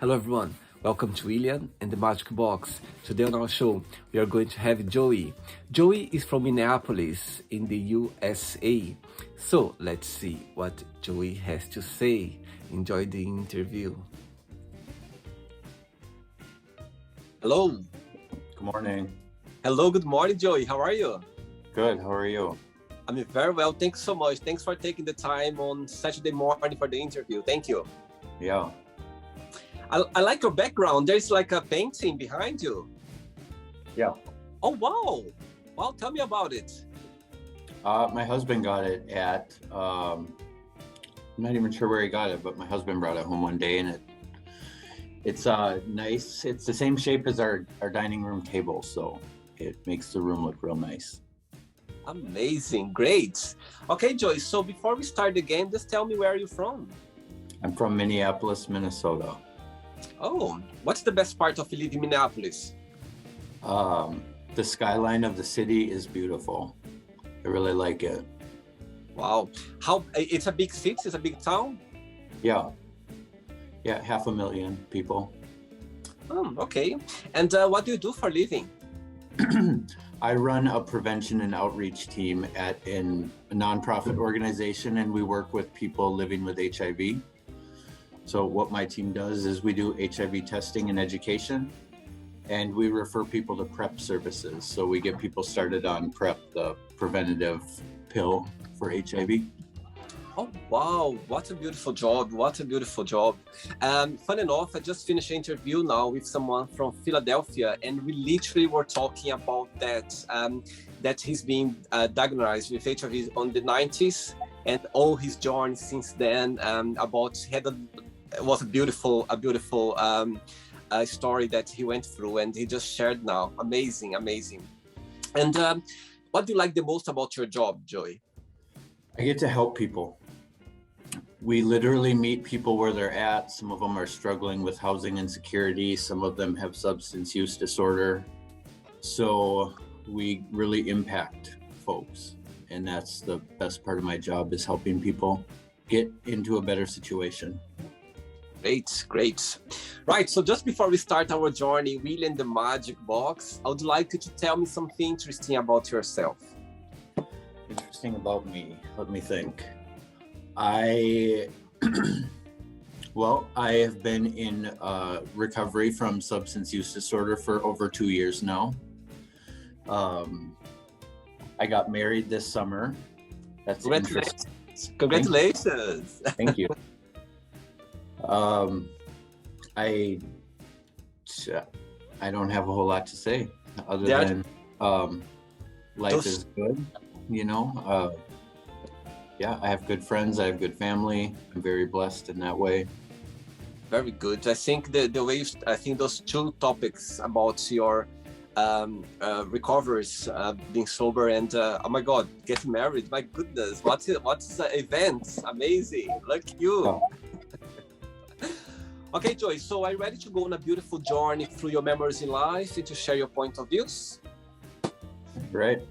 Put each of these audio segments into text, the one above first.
Hello everyone, welcome to William and the Magic Box. Today on our show, we are going to have Joey. Joey is from Minneapolis in the USA. So let's see what Joey has to say. Enjoy the interview. Hello. Good morning. Hello, good morning, Joey. How are you? Good. How are you? I'm very well. Thanks so much. Thanks for taking the time on Saturday morning for the interview. Thank you. Yeah. I like your background. There's like a painting behind you. Yeah. Oh, wow. Wow, tell me about it. My husband got it at, I'm not even sure where he got it, but my husband brought it home one day, and it's nice. It's the same shape as our dining room table, so it makes the room look real nice. Amazing. Great. Okay, Joy, so before we start the game, just tell me where you're from. I'm from Minneapolis, Minnesota. Oh, what's the best part of living in Minneapolis? The skyline of the city is beautiful. I really like it. Wow. It's a big city, it's a big town? Yeah. Yeah, 500,000 people. Oh, okay. And what do you do for a living? I run a prevention and outreach team at a nonprofit organization, and we work with people living with HIV. So what my team does is we do HIV testing and education, and we refer people to PrEP services. So we get people started on PrEP, the preventative pill for HIV. Oh, wow. What a beautiful job. What a beautiful job. Fun enough, I just finished an interview now with someone from Philadelphia, and we literally were talking about that he's been diagnosed with HIV on the 90s and all his journey since then. It was a beautiful story that he went through, and he just shared now. Amazing, amazing. And what do you like the most about your job, Joey? I get to help people. We literally meet people where they're at. Some of them are struggling with housing insecurity. Some of them have substance use disorder. So we really impact folks. And that's the best part of my job, is helping people get into a better situation. Great, great. Right, so just before we start our journey, William and the Magic Box, I would like you to tell me something interesting about yourself. Interesting about me, let me think. I have been in recovery from substance use disorder for over 2 years now. I got married this summer. That's Congratulations. Congratulations. Thank you. I don't have a whole lot to say other than life is good, you know. Yeah, I have good friends, I have good family. I'm very blessed in that way. Very good. I think I think those two topics about your recoveries, being sober, and oh my God, getting married. My goodness, what's the event? Amazing. Look at you. Oh. Okay, Joy, so are you ready to go on a beautiful journey through your memories in life and to share your point of views? Right.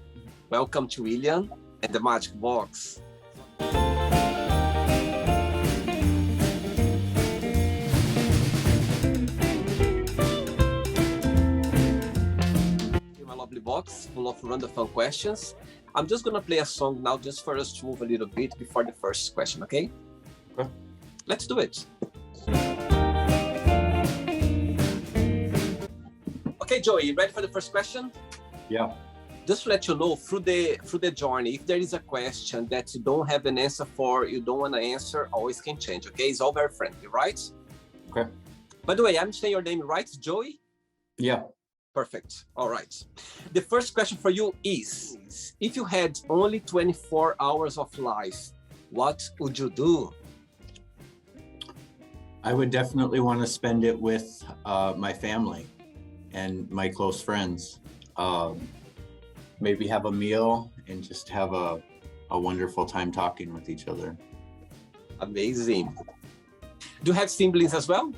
Welcome to William and the Magic Box. My lovely box full of random fun questions. I'm just gonna play a song now just for us to move a little bit before the first question, okay? Okay. Let's do it. Okay, Joey, you ready for the first question? Yeah. Just to let you know, through the journey, if there is a question that you don't have an answer for, you don't want to answer, always can change, okay? It's all very friendly, right? Okay. By the way, I'm saying your name right, Joey? Yeah. Perfect. All right. The first question for you is, if you had only 24 hours of life, what would you do? I would definitely want to spend it with my family and my close friends. Maybe have a meal and just have a wonderful time talking with each other. Amazing. Do you have siblings as well?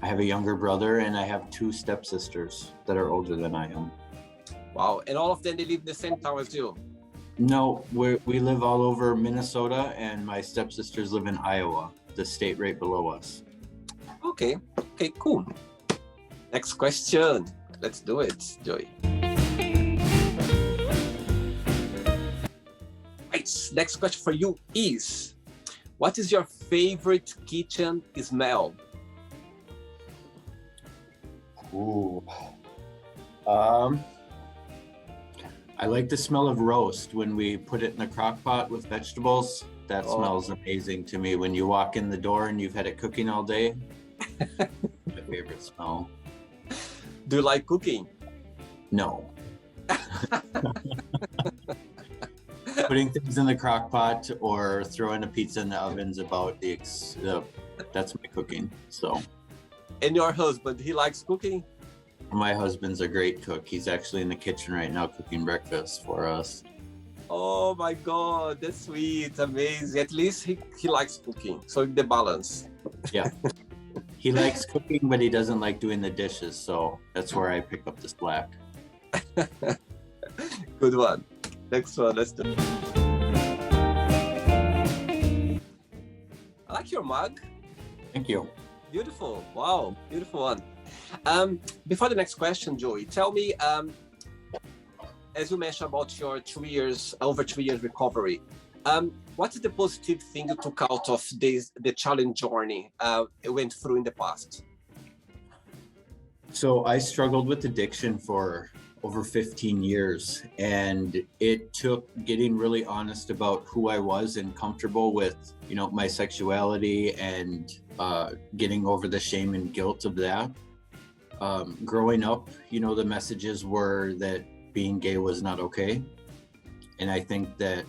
I have a younger brother, and I have 2 stepsisters that are older than I am. Wow. And all of them, they live in the same town as you? No, we live all over Minnesota, and my stepsisters live in Iowa, the state right below us. Okay. Okay, cool. Next question. Let's do it, Joey. Right, next question for you is, what is your favorite kitchen smell? Ooh. I like the smell of roast when we put it in the crock pot with vegetables. That smells amazing to me. When you walk in the door and you've had it cooking all day, my favorite smell. Do you like cooking? No. Putting things in the crock pot or throwing a pizza in the oven's about that's my cooking. So. And your husband, he likes cooking? My husband's a great cook. He's actually in the kitchen right now cooking breakfast for us. Oh my God, that's sweet, amazing. At least he likes cooking, so the balance. Yeah. He likes cooking, but he doesn't like doing the dishes, so that's where I pick up the slack. Good one. Next one, let's do it. I like your mug. Thank you. Beautiful. Wow, beautiful one. Before the next question, Joey, tell me, as you mentioned about your over 2 years recovery, what is the positive thing you took out of the challenge journey you went through in the past? So I struggled with addiction for over 15 years, and it took getting really honest about who I was and comfortable with, my sexuality and getting over the shame and guilt of that. Growing up, the messages were that being gay was not okay. And I think that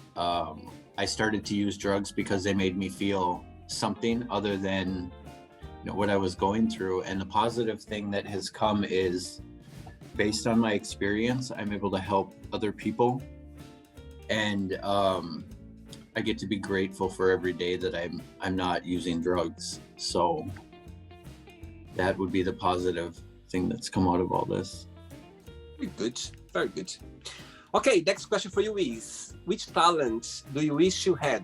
I started to use drugs because they made me feel something other than what I was going through. And the positive thing that has come is, based on my experience, I'm able to help other people. And I get to be grateful for every day that I'm not using drugs. So that would be the positive thing that's come out of all this. Very good, very good. Okay, next question for you is, which talent do you wish you had?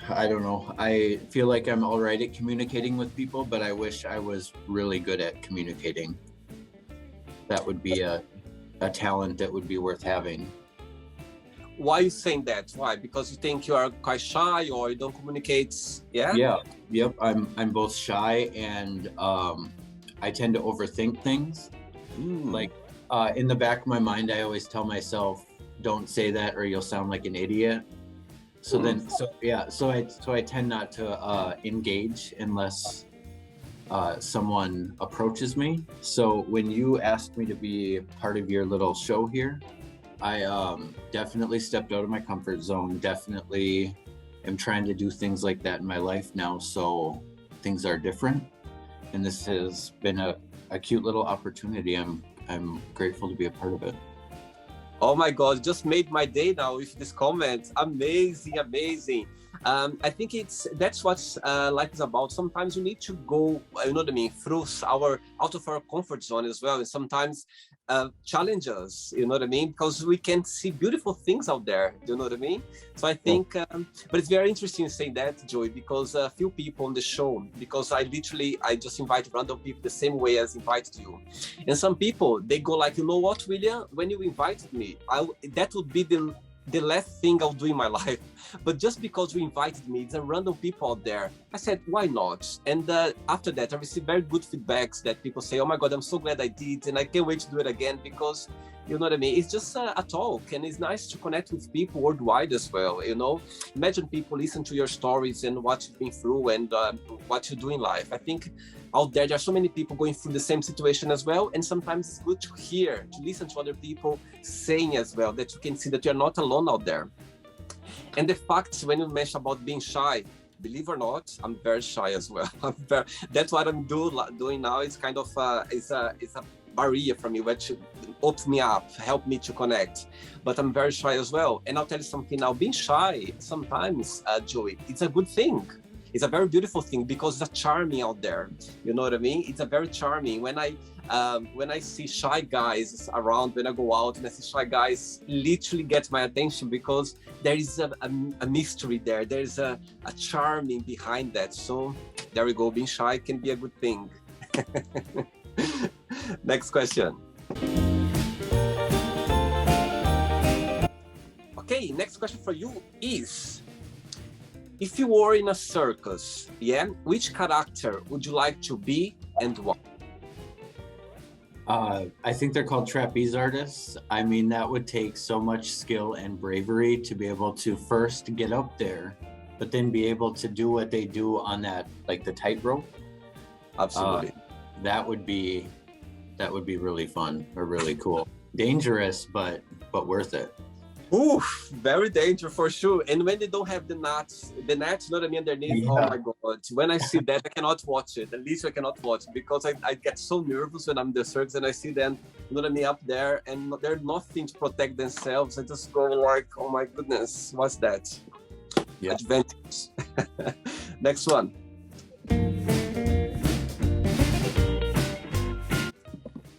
I don't know. I feel like I'm all right at communicating with people, but I wish I was really good at communicating. That would be a talent that would be worth having. Why are you saying that? Why? Because you think you are quite shy or you don't communicate? Yeah? Yeah. Yep. I'm both shy and I tend to overthink things. Like in the back of my mind, I always tell myself, don't say that or you'll sound like an idiot. So I tend not to engage unless someone approaches me. So when you asked me to be part of your little show here, I definitely stepped out of my comfort zone. Definitely am trying to do things like that in my life now. So things are different. And this has been a cute little opportunity. I'm grateful to be a part of it. Oh my God, just made my day now with this comment. Amazing, amazing. I think that's what life is about. Sometimes you need to go, through out of our comfort zone as well. And sometimes challenge us, because we can see beautiful things out there, you know what I mean? So I think, but it's very interesting saying that, Joey, because a few people on the show, because I just invite random people the same way as invited you. And some people, they go like, you know what, William, when you invited me, that would be the last thing I'll do in my life. But just because you invited me, it's a random people out there. I said, why not? And after that, I received very good feedbacks that people say, oh my God, I'm so glad I did. And I can't wait to do it again because, you know what I mean? It's just a talk, and it's nice to connect with people worldwide as well, Imagine people listen to your stories and what you've been through and what you do in life. I think out there are so many people going through the same situation as well, and sometimes it's good to listen to other people saying as well, that you can see that you're not alone out there. And the fact, when you mention about being shy, believe or not, I'm very shy as well. That's what I'm doing now. It's kind of it's a barrier for me, which opens me up, help me to connect. But I'm very shy as well. And I'll tell you something now, being shy sometimes, Joey, it's a good thing. it's a very beautiful thing because it's a charming out there. You know what I mean? It's a very charming. When I see shy guys around, when I go out and I see shy guys, literally get my attention because there is a mystery there. There's a charming behind that. So there we go. Being shy can be a good thing. Next question. Okay, next question for you is, if you were in a circus, yeah, which character would you like to be and why? I think they're called trapeze artists. I mean, that would take so much skill and bravery to be able to first get up there, but then be able to do what they do on that, like the tightrope. Absolutely. That would be really fun or really cool. Dangerous, but worth it. Oof, very dangerous for sure. And when they don't have the nets, you know what I mean, underneath, Yeah. oh my God. When I see that, I cannot watch it. At least I cannot watch it because I get so nervous when I'm in the circus and I see them, you know what I mean, up there and they're nothing to protect themselves. I just go like, oh my goodness, what's that? Yeah. Adventures. Next one.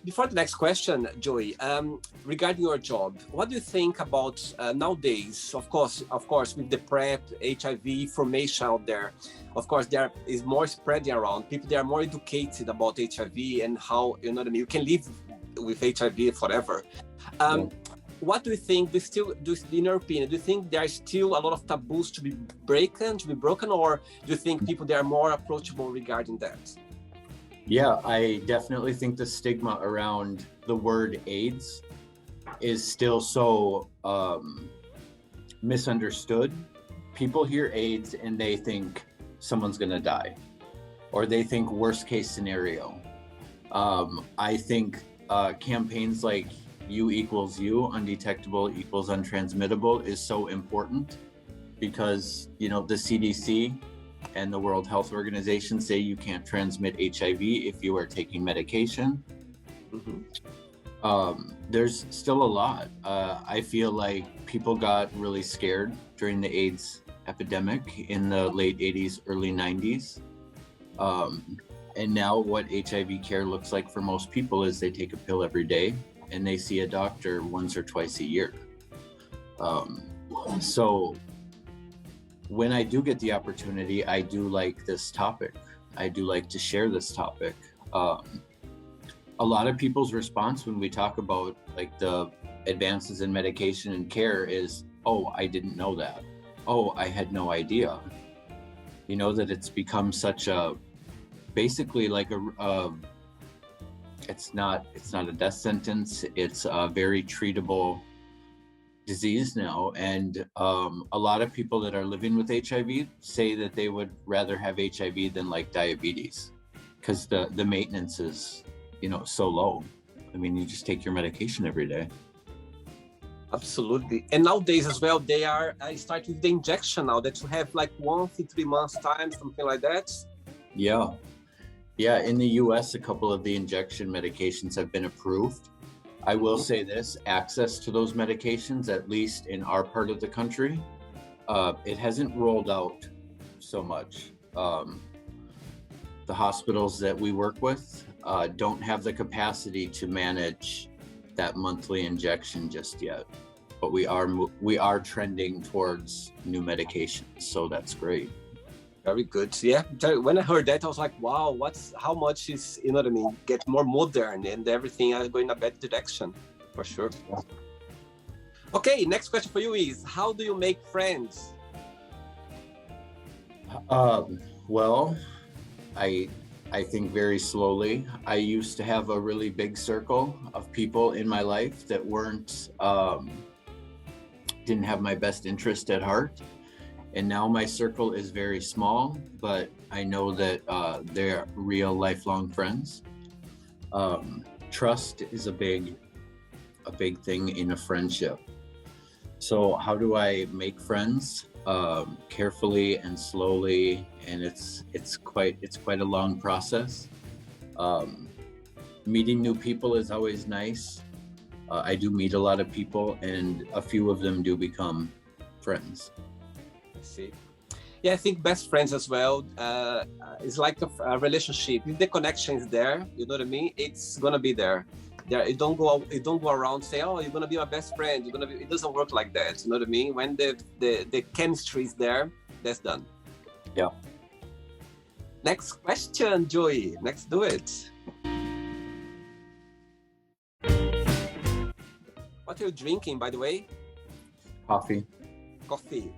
Before the next question, Joey, regarding your job, what do you think about nowadays? Of course, with the PrEP, HIV information out there, of course, there is more spreading around. People, they are more educated about HIV and how, you know what I mean, you can live with HIV forever. What do you think? In your opinion, do you think there are still a lot of taboos to be broken, or do you think people, they are more approachable regarding that? Yeah, I definitely think the stigma around the word AIDS is still so misunderstood. People hear AIDS and they think someone's gonna die, or they think worst case scenario. I think campaigns like U equals U, undetectable equals untransmittable, is so important because, you know, the CDC and the World Health Organization say you can't transmit HIV if you are taking medication. Mm-hmm. There's still a lot. I feel like people got really scared during the AIDS epidemic in the late 80s, early 90s. And now what HIV care looks like for most people is they take a pill every day and they see a doctor once or twice a year. So when I do get the opportunity, I do like this topic. I do like to share this topic. A lot of people's response when we talk about like the advances in medication and care is, oh, I didn't know that. Oh, I had no idea. You know, that it's become such a, basically like it's not a death sentence. It's a very treatable disease now, and a lot of people that are living with HIV say that they would rather have HIV than like diabetes because the maintenance is, you know, so low. I mean, you just take your medication every day. Absolutely. And nowadays as well, they are starting with the injection now that you have like 1 to 3 months time, something like that. Yeah, in the US, a couple of the injection medications have been approved. I will say this, access to those medications, at least in our part of the country, it hasn't rolled out so much. The hospitals that we work with don't have the capacity to manage that monthly injection just yet, but we are trending towards new medications, so that's great. Very good. Yeah, when I heard that, I was like, wow, how much is, you know what I mean, get more modern and everything is going in a better direction, for sure. Yeah. Okay, next question for you is, how do you make friends? Well, I think very slowly. I used to have a really big circle of people in my life that didn't have my best interest at heart. And now my circle is very small, but I know that they're real lifelong friends. Trust is a big thing in a friendship. So how do I make friends? Carefully and slowly, and it's quite a long process. Meeting new people is always nice. I do meet a lot of people, and a few of them do become friends. I see. Yeah, I think best friends as well. It's like a relationship. If the connection is there, you know what I mean. It's gonna be there. There, you don't go around say, oh, you're gonna be my best friend. You're gonna be. It doesn't work like that. You know what I mean. When the chemistry is there, that's done. Yeah. Next question, Joey. Let's do it. What are you drinking, by the way? Coffee. Coffee.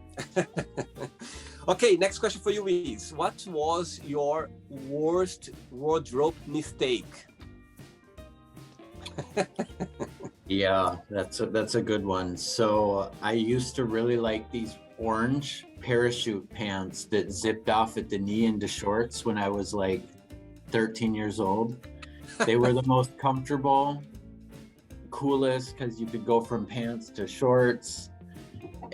Okay, next question for you is, what was your worst wardrobe mistake? Yeah, that's a good one. So I used to really like these orange parachute pants that zipped off at the knee into shorts when I was like 13 years old. They were the most comfortable, coolest, because you could go from pants to shorts.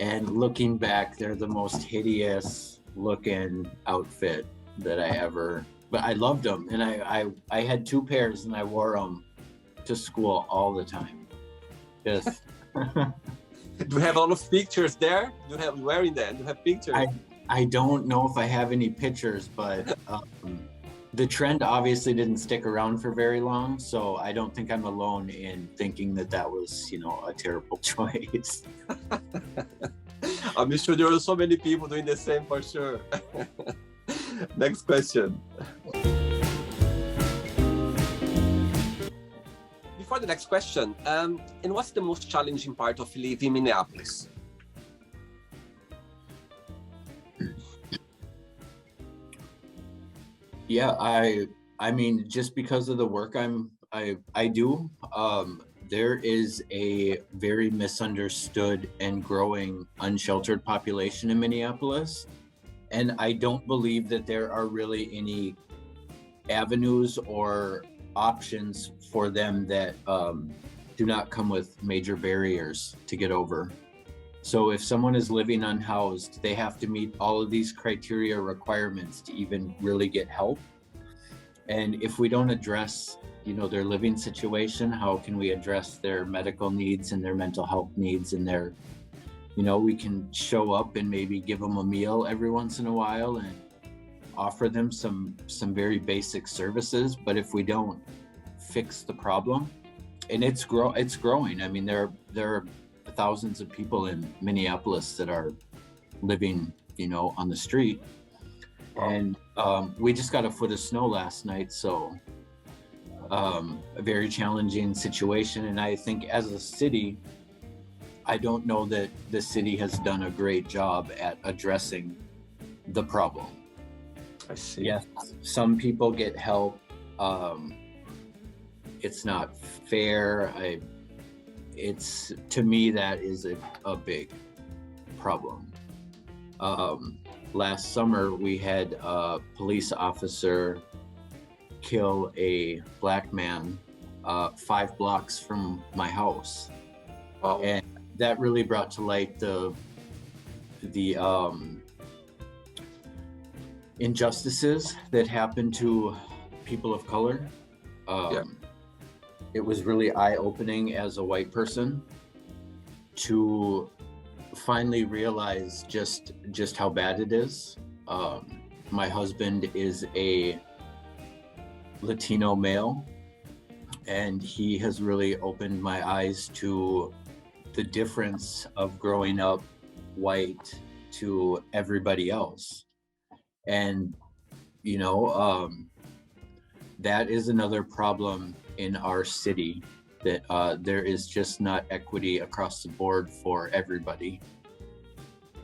And looking back, they're the most hideous looking outfit that I ever, but I loved them. And I had 2 pairs and I wore them to school all the time. Just Do you have a lot of pictures there? Do you have wearing them? Do you have pictures? I don't know if I have any pictures, but the trend obviously didn't stick around for very long. So I don't think I'm alone in thinking that that was, you know, a terrible choice. I'm sure there are so many people doing the same for sure. Next question. Before the next question, and what's the most challenging part of living in Minneapolis? Yeah, I mean, just because of the work I do, there is a very misunderstood and growing unsheltered population in Minneapolis. And I don't believe that there are really any avenues or options for them that do not come with major barriers to get over. So if someone is living unhoused, they have to meet all of these criteria requirements to even really get help. And if we don't address, you know, their living situation, how can we address their medical needs and their mental health needs and their, you know, we can show up and maybe give them a meal every once in a while and offer them some very basic services. But if we don't fix the problem, and it's growing. I mean, there are thousands of people in Minneapolis that are living, you know, on the street. And we just got a foot of snow last night, so a very challenging situation. And I think as a city, I don't know that the city has done a great job at addressing the problem. I see. Yes, some people get help. It's not fair. It's, to me, that is a big problem. Last summer, we had a police officer kill a black man 5 blocks from my house. Wow. And that really brought to light the injustices that happen to people of color. It was really eye-opening as a white person to finally realize just how bad it is. My husband is a Latino male, and he has really opened my eyes to the difference of growing up white to everybody else. And, you know, that is another problem in our city, that there is just not equity across the board for everybody.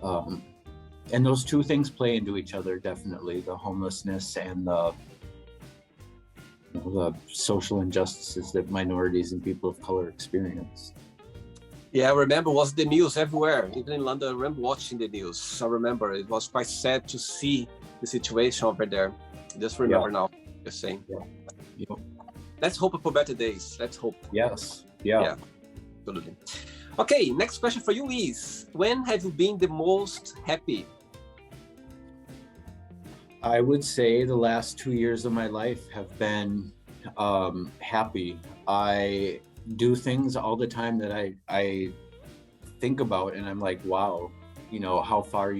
And those two things play into each other, definitely, the homelessness and the social injustices that minorities and people of color experience. Yeah, I remember it was the news everywhere, even in London. I remember watching the news. I remember it was quite sad to see the situation over there. Just remember now, just saying. Yeah. Let's hope for better days. Let's hope. Yes. Yeah. Absolutely. Okay, next question for you is, when have you been the most happy? I would say the last 2 years of my life have been happy. I do things all the time that I think about, and I'm like, wow, you know, how far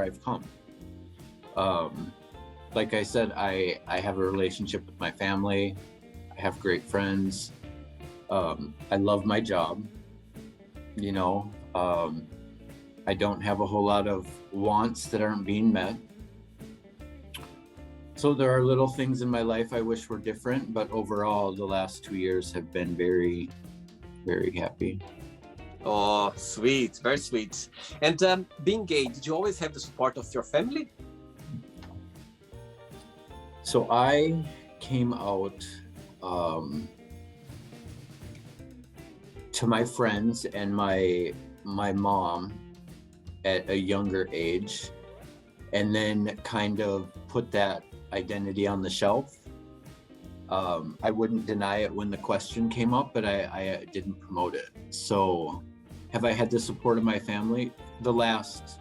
I've come. Like I said, I have a relationship with my family. I have great friends. I love my job. You know, I don't have a whole lot of wants that aren't being met. So there are little things in my life I wish were different, but overall, the last 2 years have been very, very happy. Oh, sweet, very sweet. And being gay, did you always have the support of your family? So I came out to my friends and my mom at a younger age, and then kind of put that identity on the shelf. I wouldn't deny it when the question came up, but I didn't promote it. So have I had the support of my family? The last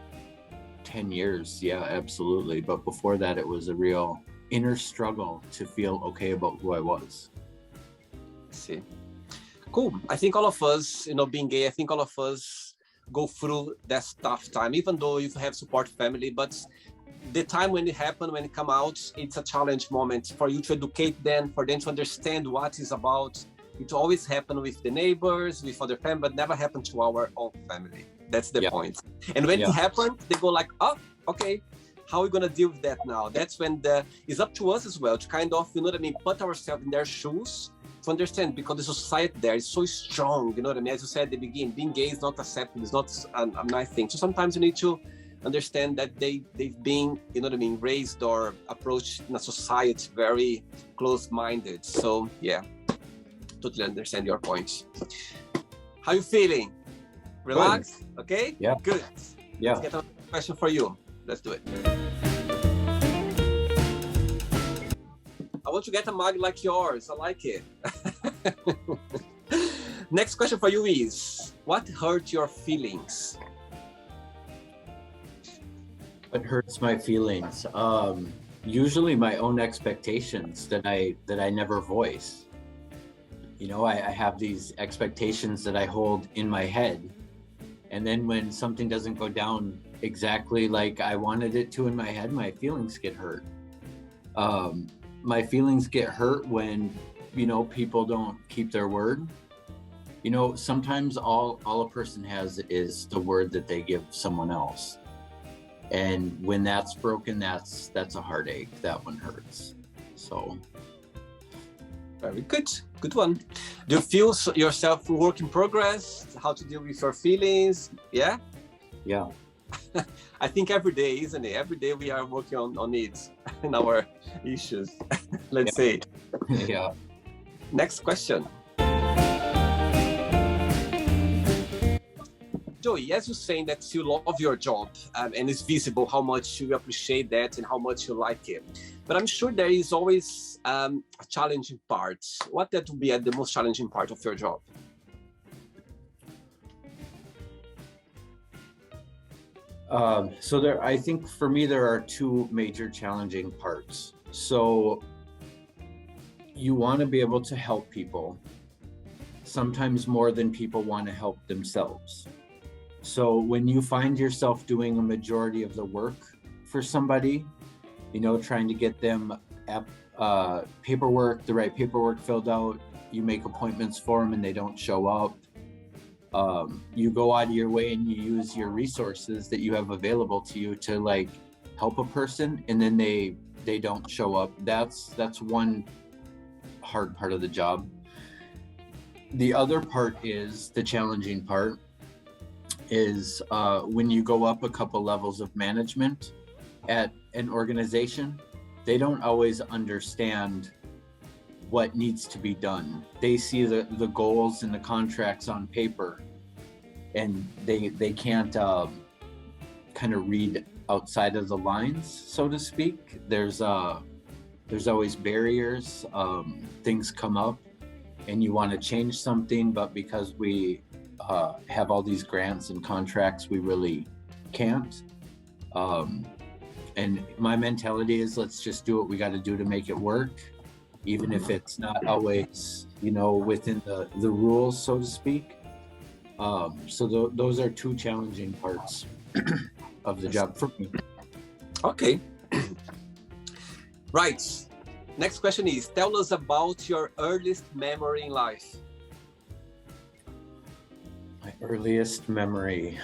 10 years, yeah, absolutely. But before that, it was a real inner struggle to feel okay about who I was. See. Cool. I think all of us, you know, being gay, I think all of us go through that tough time, even though you have support family, but the time when it happened, when it come out, it's a challenge moment for you to educate them, for them to understand what it's about. It always happen with the neighbors, with other family, but never happened to our own family. That's the point. And when it happened, they go like, oh, okay, how are we gonna deal with that now? That's when it's up to us as well to kind of, you know what I mean, put ourselves in their shoes to understand, because the society there is so strong, you know what I mean? As you said at the beginning, being gay is not accepted, it's not a nice thing. So sometimes you need to understand that they've been, you know what I mean, raised or approached in a society very close-minded. So yeah, totally understand your point. How you feeling? Relax? Good. Okay? Yeah. Good. Yeah. Let's get a question for you. Let's do it. I want to get a mug like yours. I like it. Next question for you is, what hurt your feelings? What hurts my feelings? Usually my own expectations that I never voice. You know, I have these expectations that I hold in my head. And then when something doesn't go down exactly like I wanted it to in my head, my feelings get hurt. My feelings get hurt when, you know, people don't keep their word. You know, sometimes all a person has is the word that they give someone else. And when that's broken, that's a heartache. That one hurts. So. Very good. Good one. Do you feel yourself work in progress? How to deal with your feelings? Yeah? Yeah. I think every day, isn't it? Every day we are working on it and our issues. Let's say. Yeah. Next question. Joey, as you're saying that you love your job and it's visible how much you appreciate that and how much you like it. But I'm sure there is always a challenging part. What that would be the most challenging part of your job? So I think for me, there are two major challenging parts. So you want to be able to help people, sometimes more than people want to help themselves. So when you find yourself doing a majority of the work for somebody, you know, trying to get them paperwork, the right paperwork filled out, you make appointments for them and they don't show up. You go out of your way and you use your resources that you have available to you to like help a person, and then they don't show up. That's one hard part of the job. The other part is the challenging part is when you go up a couple levels of management at an organization, they don't always understand what needs to be done. They see the goals and the contracts on paper, and they can't kind of read outside of the lines, so to speak. There's always barriers. Things come up and you want to change something, but because we have all these grants and contracts, we really can't. And my mentality is, let's just do what we got to do to make it work, even if it's not always, you know, within the rules, so to speak. So those are two challenging parts of the job for me. Okay, Right. Next question is, tell us about your earliest memory in life. My earliest memory.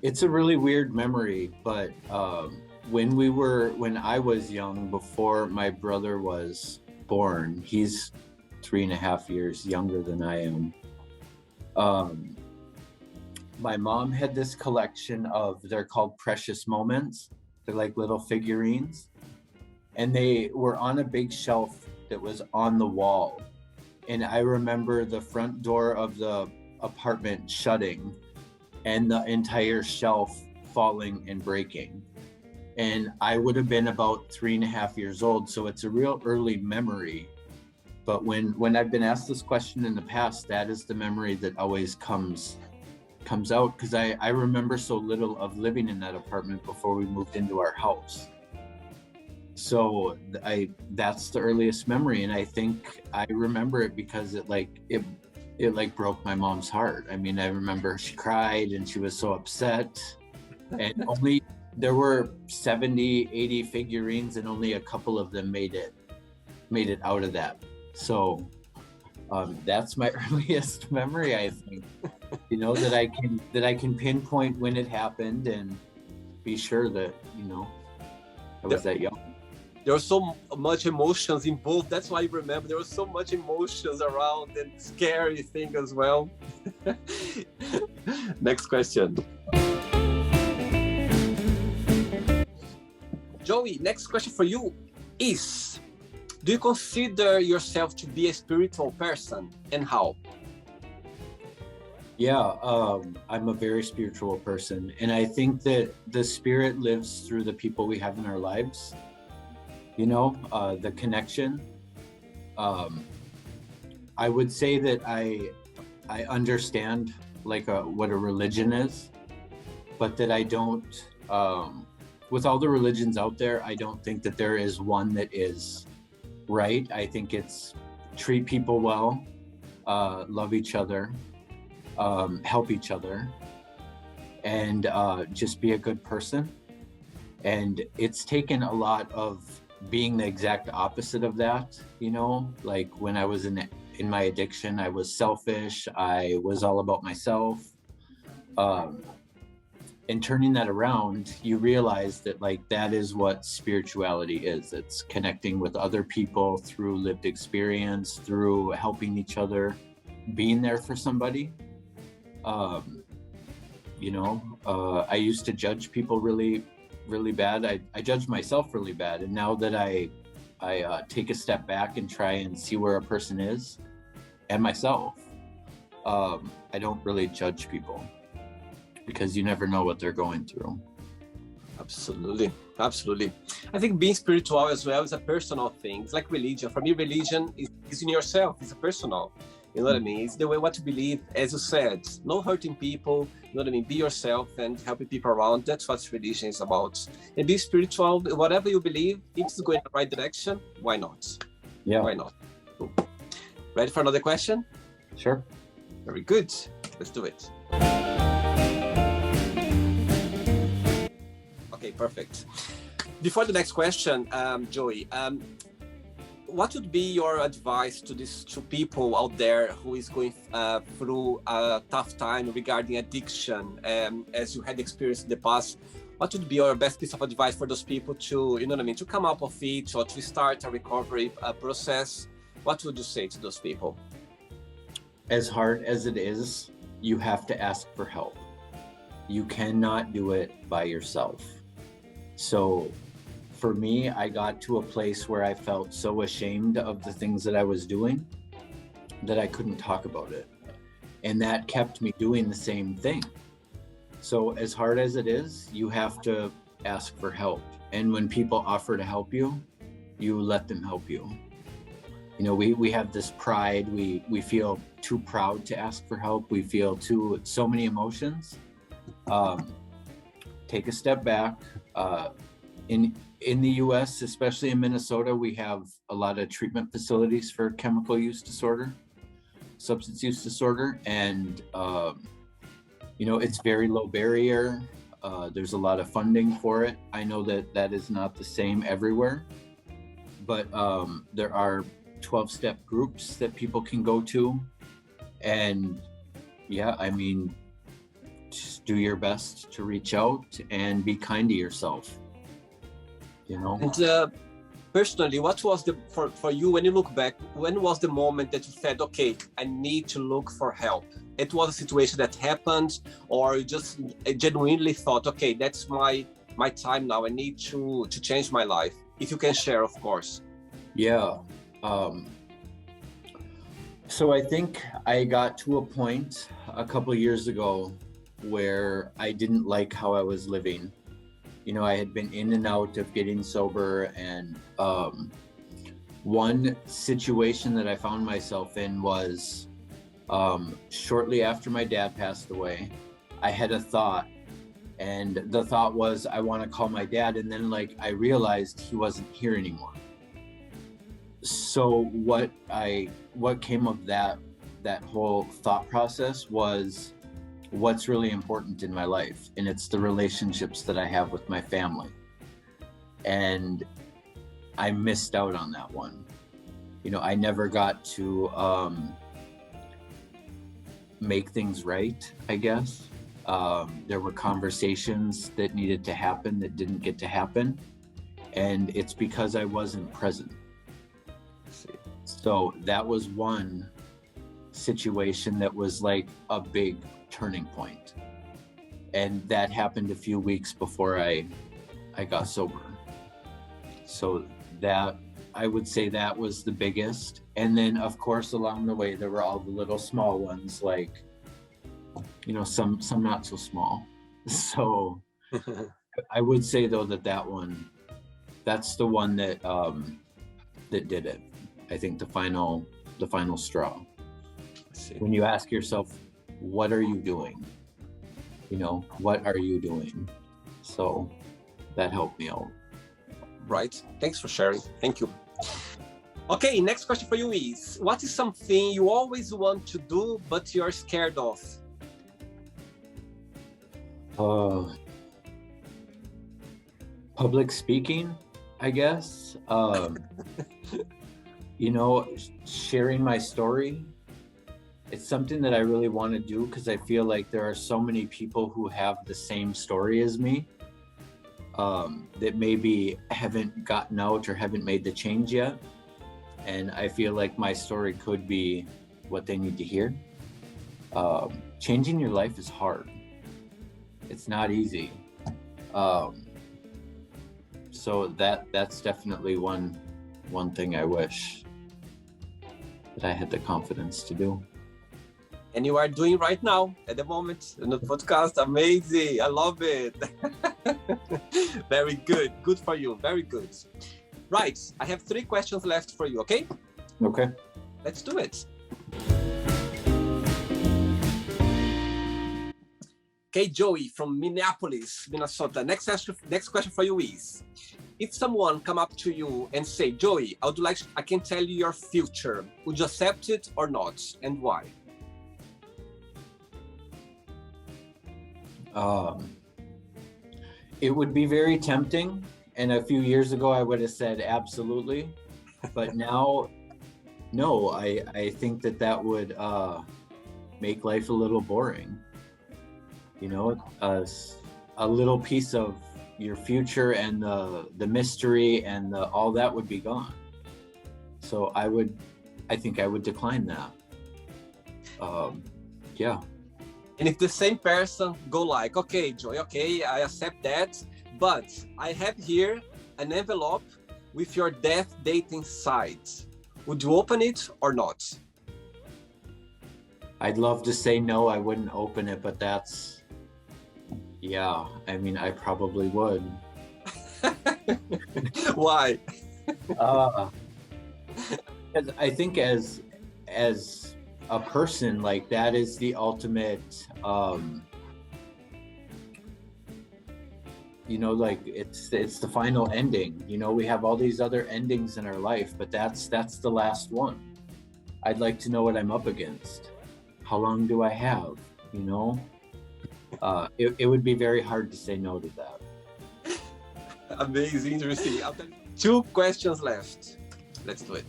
It's a really weird memory, but when I was young, before my brother was born, he's 3.5 years younger than I am. My mom had this collection of, they're called precious moments. They're like little figurines, and they were on a big shelf that was on the wall. And I remember the front door of the apartment shutting and the entire shelf falling and breaking. And I would have been about 3.5 years old. So it's a real early memory. But when I've been asked this question in the past, that is the memory that always comes out, because I remember so little of living in that apartment before we moved into our house. So that's the earliest memory, and I think I remember it because it broke my mom's heart. I mean, I remember she cried and she was so upset, and only there were 70, 80 figurines, and only a couple of them made it out of that. So that's my earliest memory, I think. That I can pinpoint when it happened and be sure that I was that young. There was so much emotions involved. That's why I remember there was so much emotions around, and scary thing as well. Next question. Joey, next question for you is, do you consider yourself to be a spiritual person, and how? Yeah, I'm a very spiritual person, and I think that the spirit lives through the people we have in our lives. The connection. I would say that I understand what a religion is, but that I don't, with all the religions out there, I don't think that there is one that is right. I think it's treat people well, love each other, help each other, and just be a good person. And it's taken a lot of being the exact opposite of that, like when I was in my addiction, I was selfish, I was all about myself. And turning that around, you realize that that is what spirituality is. It's connecting with other people through lived experience, through helping each other, being there for somebody. I used to judge people really bad. I judged myself really bad. And now that I take a step back and try and see where a person is and myself, I don't really judge people, because you never know what they're going through. Absolutely. I think being spiritual as well is a personal thing. It's like religion. For me, religion is in yourself. It's a personal. You know what I mean? It's the way what you believe, as you said, no hurting people, you know what I mean? Be yourself and helping people around. That's what religion is about. And be spiritual, whatever you believe, if it's going in the right direction, why not? Yeah. Why not? Cool. Ready for another question? Sure. Very good. Let's do it. Okay, perfect. Before the next question, Joey, what would be your advice to people out there who is going through a tough time regarding addiction, as you had experienced in the past? What would be your best piece of advice for those people to, to come out of it or to start a recovery process? What would you say to those people? As hard as it is, you have to ask for help. You cannot do it by yourself. So for me, I got to a place where I felt so ashamed of the things that I was doing that I couldn't talk about it. And that kept me doing the same thing. So as hard as it is, you have to ask for help. And when people offer to help you, you let them help you. We have this pride. We feel too proud to ask for help. We feel so many emotions. Take a step back. In the US, especially in Minnesota, we have a lot of treatment facilities for chemical use disorder, substance use disorder, and it's very low barrier. There's a lot of funding for it. I know that that is not the same everywhere, but there are 12-step groups that people can go to. And yeah, I mean, just do your best to reach out and be kind to yourself, you know? And personally, what was for you, when you look back, when was the moment that you said, okay, I need to look for help? It was a situation that happened, or you just genuinely thought, okay, that's my time now, I need to change my life? If you can share, of course. Yeah. So I think I got to a point a couple of years ago where I didn't like how I was living. You know, I had been in and out of getting sober, and one situation that I found myself in was shortly after my dad passed away, I had a thought, and the thought was, I want to call my dad, and then like I realized he wasn't here anymore. So what came of that whole thought process was, what's really important in my life, and it's the relationships that I have with my family. And I missed out on that one. You know, I never got to make things right, I guess. There were conversations that needed to happen that didn't get to happen, and it's because I wasn't present. So that was one situation that was like a big turning point, and that happened a few weeks before I got sober. So that, I would say, that was the biggest. And then of course along the way there were all the little small ones, like, you know, some not so small. So I would say though that's the one that that did it. I think the final straw. When you ask yourself, what are you doing? You know, what are you doing? So that helped me out. Right. Thanks for sharing. Thank you. Okay, next question for you is, what is something you always want to do, but you're scared of? Public speaking, I guess. You know, sharing my story. It's something that I really want to do because I feel like there are so many people who have the same story as me, that maybe haven't gotten out or haven't made the change yet. And I feel like my story could be what they need to hear. Changing your life is hard. It's not easy. So that's definitely one thing I wish that I had the confidence to do. And you are doing right now at the moment in the podcast. Amazing. I love it. Very good. Good for you. Very good. Right. I have 3 questions left for you. Okay? Okay. Let's do it. Okay, Joey from Minneapolis, Minnesota. Next question for you is, if someone come up to you and say, Joey, I can tell you your future, would you accept it or not, and why? It would be very tempting, and a few years ago I would have said absolutely, but now, no, I think that would make life a little boring. You know, a little piece of your future and the mystery and all that would be gone. So I think I would decline that. Yeah. And if the same person go like, okay, Joy, okay, I accept that, but I have here an envelope with your death date inside. Would you open it or not? I'd love to say no, I wouldn't open it, but yeah, I mean, I probably would. Why? Because I think as a person, like, that is the ultimate, you know, like it's the final ending. You know, we have all these other endings in our life, but that's the last one. I'd like to know what I'm up against. How long do I have? You know, it would be very hard to say no to that. Amazing, interesting. I'll tell you. 2 questions left. Let's do it.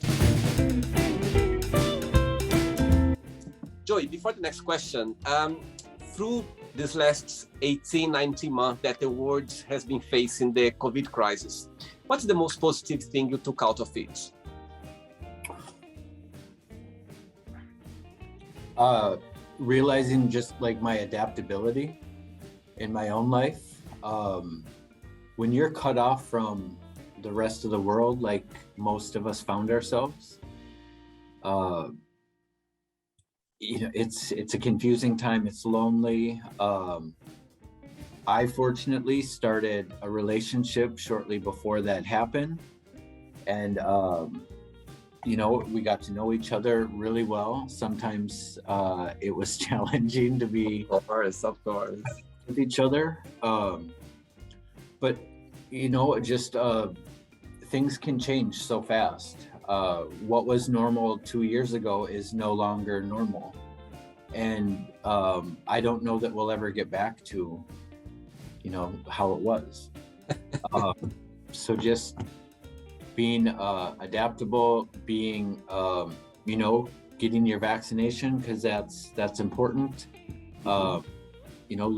Joey, before the next question, through this last 18, 19 months that the world has been facing the COVID crisis, what's the most positive thing you took out of it? Realizing just like my adaptability in my own life. When you're cut off from the rest of the world, like most of us found ourselves, it's a confusing time. It's lonely. I fortunately started a relationship shortly before that happened, and we got to know each other really well. Sometimes it was challenging to be of course with each other, but just things can change so fast. What was normal 2 years ago is no longer normal, and I don't know that we'll ever get back to how it was. So just being adaptable, being getting your vaccination, because that's important.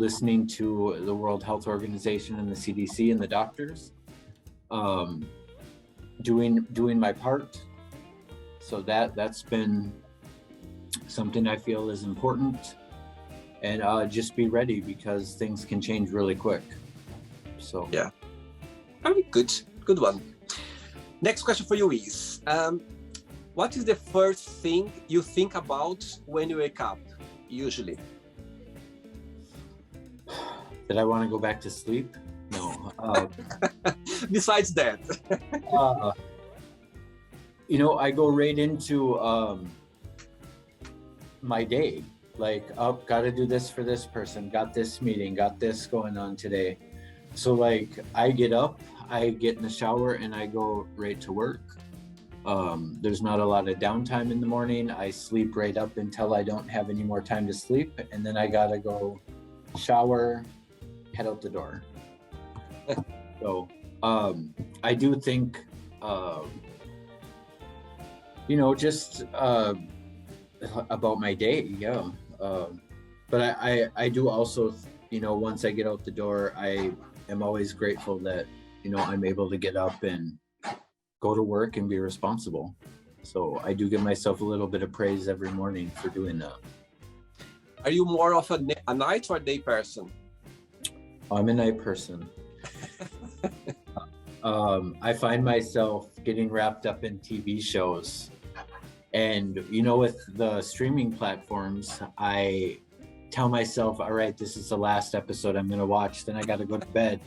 Listening to the World Health Organization and the CDC and the doctors, doing my part. So that's been something I feel is important, and just be ready because things can change really quick. So yeah, very good one. Next question for you is, what is the first thing you think about when you wake up, usually? That I want to go back to sleep? No. Besides that. I go right into my day. Like, gotta do this for this person, got this meeting, got this going on today. So like, I get up, I get in the shower, and I go right to work. There's not a lot of downtime in the morning. I sleep right up until I don't have any more time to sleep, and then I gotta go shower, head out the door. So I do think just about my day. Yeah. But I do also, once I get out the door, I am always grateful that I'm able to get up and go to work and be responsible. So I do give myself a little bit of praise every morning for doing that. Are you more of a night or day person? I'm a night person. I find myself getting wrapped up in TV shows, and with the streaming platforms, I tell myself, all right, this is the last episode I'm going to watch, then I got to go to bed,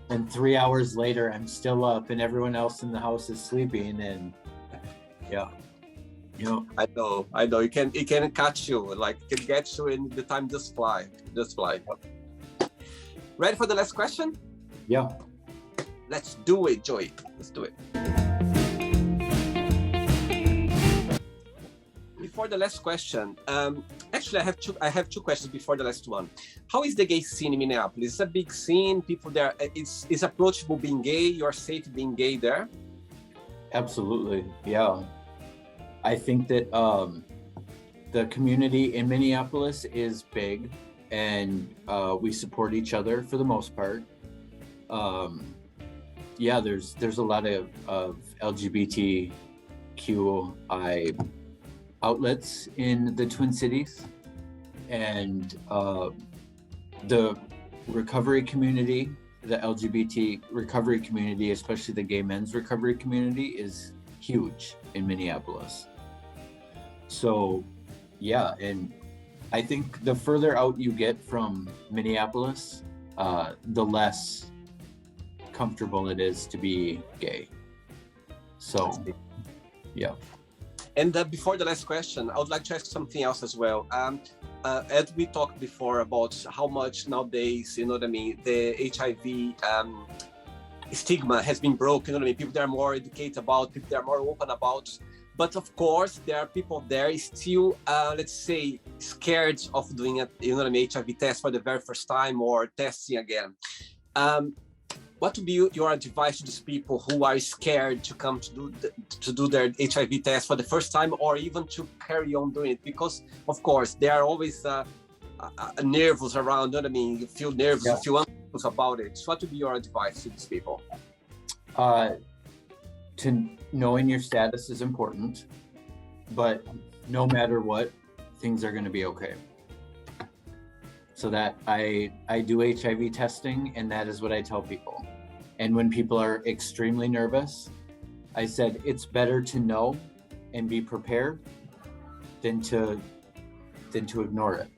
and 3 hours later I'm still up and everyone else in the house is sleeping. And yeah, I know it can catch you, like it can get you, and the time just fly. Ready for the last question? Yeah. Let's do it, Joey. Let's do it. Before the last question, actually I have two questions before the last one. How is the gay scene in Minneapolis? It's a big scene. People there, it's approachable being gay. You're safe being gay there? Absolutely, yeah. I think that the community in Minneapolis is big, and we support each other for the most part. There's a lot of LGBTQI outlets in the Twin Cities, and the recovery community, the LGBT recovery community, especially the gay men's recovery community, is huge in Minneapolis. So yeah, and I think the further out you get from Minneapolis, the less comfortable it is to be gay. So yeah. And before the last question, I would like to ask something else as well. As we talked before about how much nowadays, the HIV stigma has been broken. People that are more educated about, people that are more open about. But of course, there are people there still, let's say, scared of doing an HIV test for the very first time or testing again. What would be your advice to these people who are scared to come to do their HIV test for the first time, or even to carry on doing it? Because, of course, they are always nervous around, you know what I mean? You feel nervous, you feel anxious about it. So what would be your advice to these people? To knowing your status is important, but no matter what, things are going to be okay. So that I do HIV testing, and that is what I tell people. And when people are extremely nervous, I said it's better to know and be prepared than to ignore it.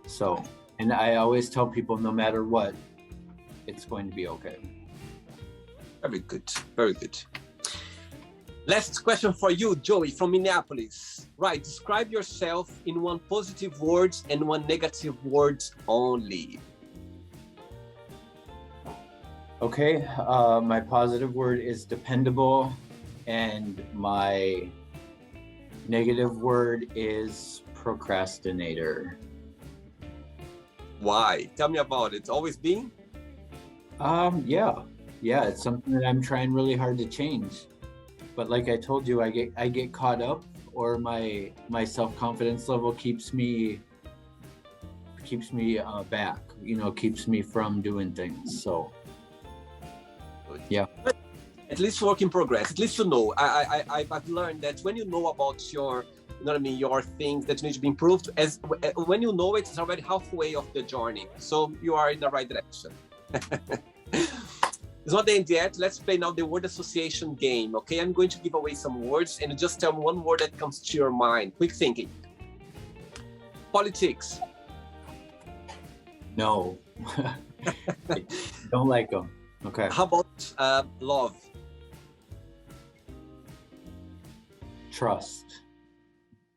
So, and I always tell people, no matter what, it's going to be okay. Very good, very good. Last question for you, Joey, from Minneapolis. Right, describe yourself in one positive word and one negative word only. Okay, my positive word is dependable, and my negative word is procrastinator. Why? Tell me about it. Always been? Yeah, it's something that I'm trying really hard to change. But like I told you, I get caught up, or my self-confidence level keeps me back, keeps me from doing things. So yeah. But at least work in progress. At least you know. I've learned that when you know about your, your things that need to be improved, when you know it's already halfway of the journey. So you are in the right direction. It's not the end yet. Let's play now the word association game, okay? I'm going to give away some words, and just tell me one word that comes to your mind. Quick thinking. Politics. No. I don't like them. Okay. How about love? Trust.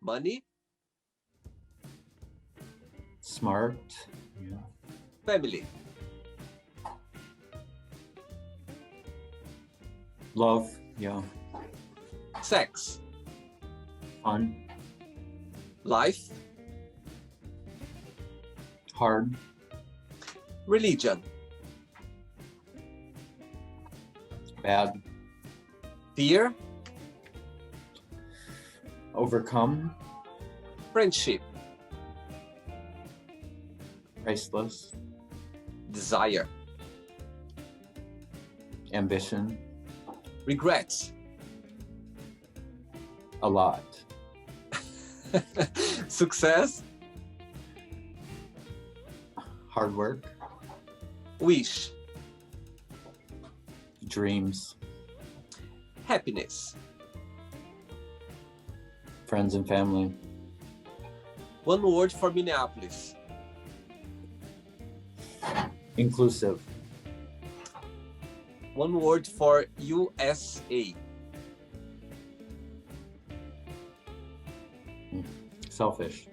Money? Smart. Yeah. Family? Love. Yeah. Sex? Fun. Life? Hard. Religion? Bad. Fear? Overcome. Friendship? Priceless. Desire? Ambition. Regrets? A lot. Success? Hard work. Wish? Dreams. Happiness? Friends and family. One word for Minneapolis. Inclusive. One word for USA. Selfish.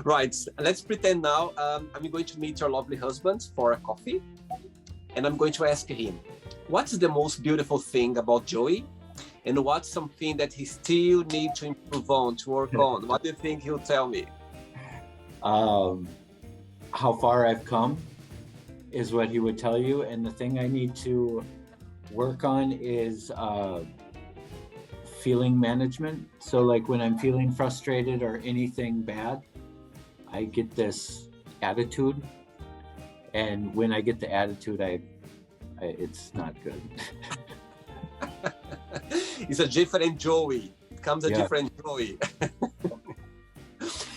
Right, let's pretend now I'm going to meet your lovely husband for a coffee, and I'm going to ask him, what's the most beautiful thing about Joey, and what's something that he still needs to improve on, to work on? What do you think he'll tell me? How far I've come is what he would tell you, and the thing I need to work on is feeling management. So like when I'm feeling frustrated or anything bad, I get this attitude, and when I get the attitude, it's not good. It's a different Joey. It comes a different Joey.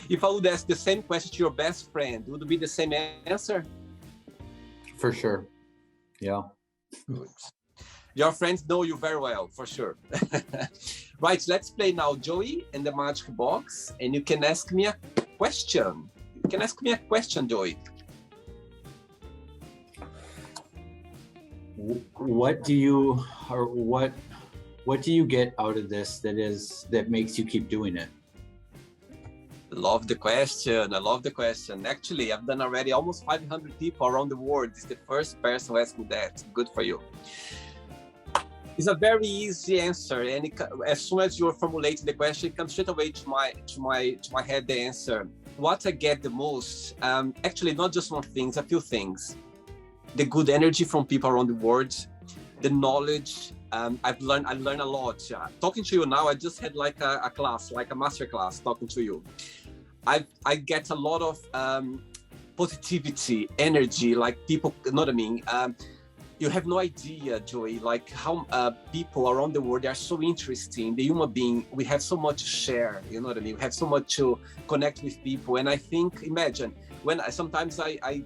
If I would ask the same question to your best friend, would it be the same answer? For sure. Yeah. Good. Your friends know you very well, for sure. Right, let's play now Joey and the Magic Box, and you can ask me a question. You can ask me a question, Joey. What do you get out of this that makes you keep doing it? Love the question. I love the question. Actually, I've done already almost 500 people around the world. It's the first person who asked me that. Good for you. It's a very easy answer, and as soon as you're formulating the question, it comes straight away to my head. The answer. What I get the most, actually, not just one thing, it's a few things. The good energy from people around the world, the knowledge. I learned a lot. Talking to you now, I just had like a class, like a master class, talking to you. I get a lot of positivity, energy, like people, you know what I mean? You have no idea, Joey, like how people around the world are so interesting. The human being, we have so much to share, you know what I mean? We have so much to connect with people. And I think, imagine, when sometimes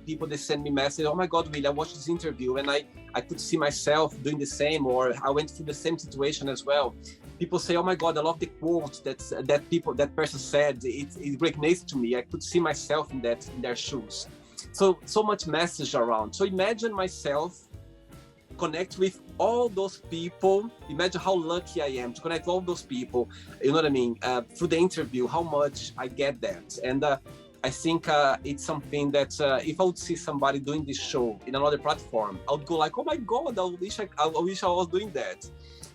people, they send me messages, oh my God, Willie, I watched this interview and I could see myself doing the same, or I went through the same situation as well. People say, oh my God, I love the quote that person said, it resonates to me. I could see myself in their shoes. So much message around. So imagine myself connect with all those people. Imagine how lucky I am to connect all those people, you know what I mean, through the interview, how much I get that. And I think it's something that if I would see somebody doing this show in another platform, I would go like, oh my God, I wish I was doing that.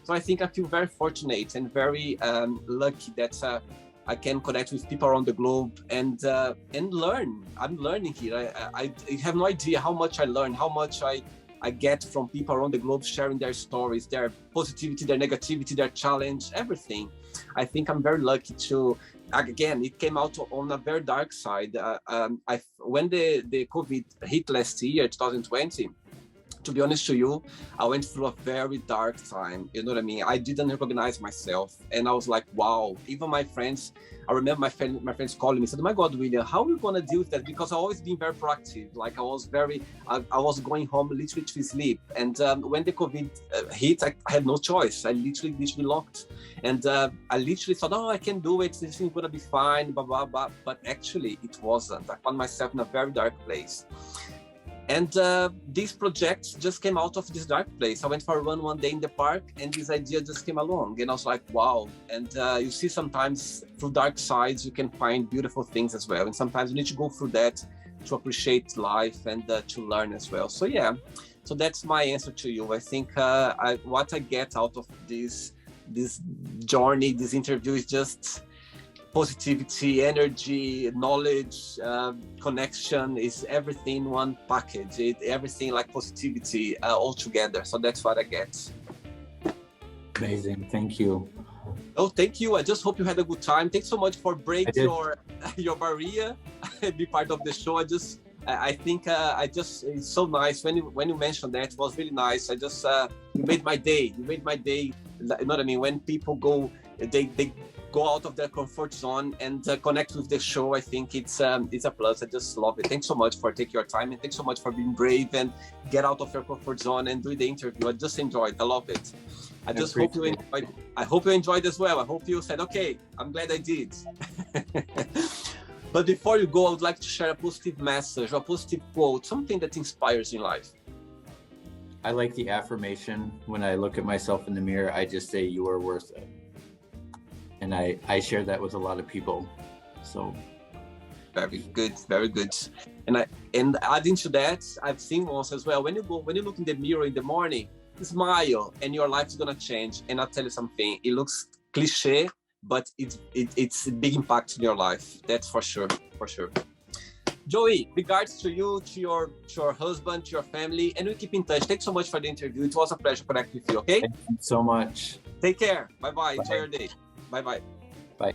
So I think I feel very fortunate and very lucky that I can connect with people around the globe and learn. I'm learning here. I have no idea how much I learn, how much I get from people around the globe sharing their stories, their positivity, their negativity, their challenge, everything. I think I'm very lucky to, again, it came out on a very dark side. When the COVID hit last year, 2020, to be honest to you, I went through a very dark time. You know what I mean? I didn't recognize myself. And I was like, wow, even my friends, I remember my friends calling me, said, oh my God, William, how are you going to deal with that? Because I've always been very proactive. Like I was going home literally to sleep. And when the COVID hit, I had no choice. I literally locked. And I literally thought, oh, I can do it. This thing's going to be fine, blah, blah, blah. But actually it wasn't. I found myself in a very dark place. And this project just came out of this dark place. I went for a run one day in the park and this idea just came along. And I was like, wow. And you see sometimes through dark sides, you can find beautiful things as well. And sometimes you need to go through that to appreciate life and to learn as well. So yeah, so that's my answer to you. I think what I get out of this journey, this interview is just positivity, energy, knowledge, connection, is everything in one package. Everything like positivity all together. So that's what I get. Amazing. Thank you. Oh, thank you. I just hope you had a good time. Thanks so much for breaking your barrier and be part of the show. I think it's so nice when you mentioned that. It was really nice. You made my day. You made my day. You know what I mean? When people go, they go out of their comfort zone and connect with the show. I think it's a plus. I just love it. Thanks so much for taking your time, and thanks so much for being brave and get out of your comfort zone and do the interview. I just enjoyed. I love it. I hope you enjoyed. I hope you enjoyed as well. I hope you said, okay, I'm glad I did. But before you go, I would like to share a positive message, a positive quote, something that inspires you in life. I like the affirmation. When I look at myself in the mirror, I just say, you are worth it. And I share that with a lot of people. So very good, very good. And adding to that, I've seen once as well, when you look in the mirror in the morning, smile and your life is gonna change. And I'll tell you something, it looks cliche, but it's a big impact in your life. That's for sure, for sure. Joey, regards to you, to your husband, to your family, and we keep in touch. Thanks so much for the interview. It was a pleasure connecting with you, okay? Thank you so much. Take care. Bye-bye. Enjoy your day. Bye-bye. Bye.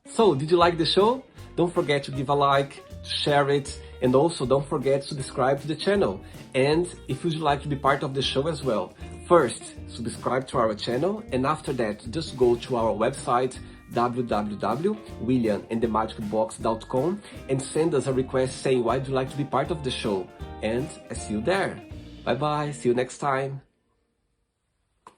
So, did you like the show? Don't forget to give a like, share it, and also don't forget to subscribe to the channel. And if you'd like to be part of the show as well, first, subscribe to our channel, and after that, just go to our website, www.williamandthemagicbox.com, and send us a request saying why you'd like to be part of the show. And I see you there. Bye-bye. See you next time.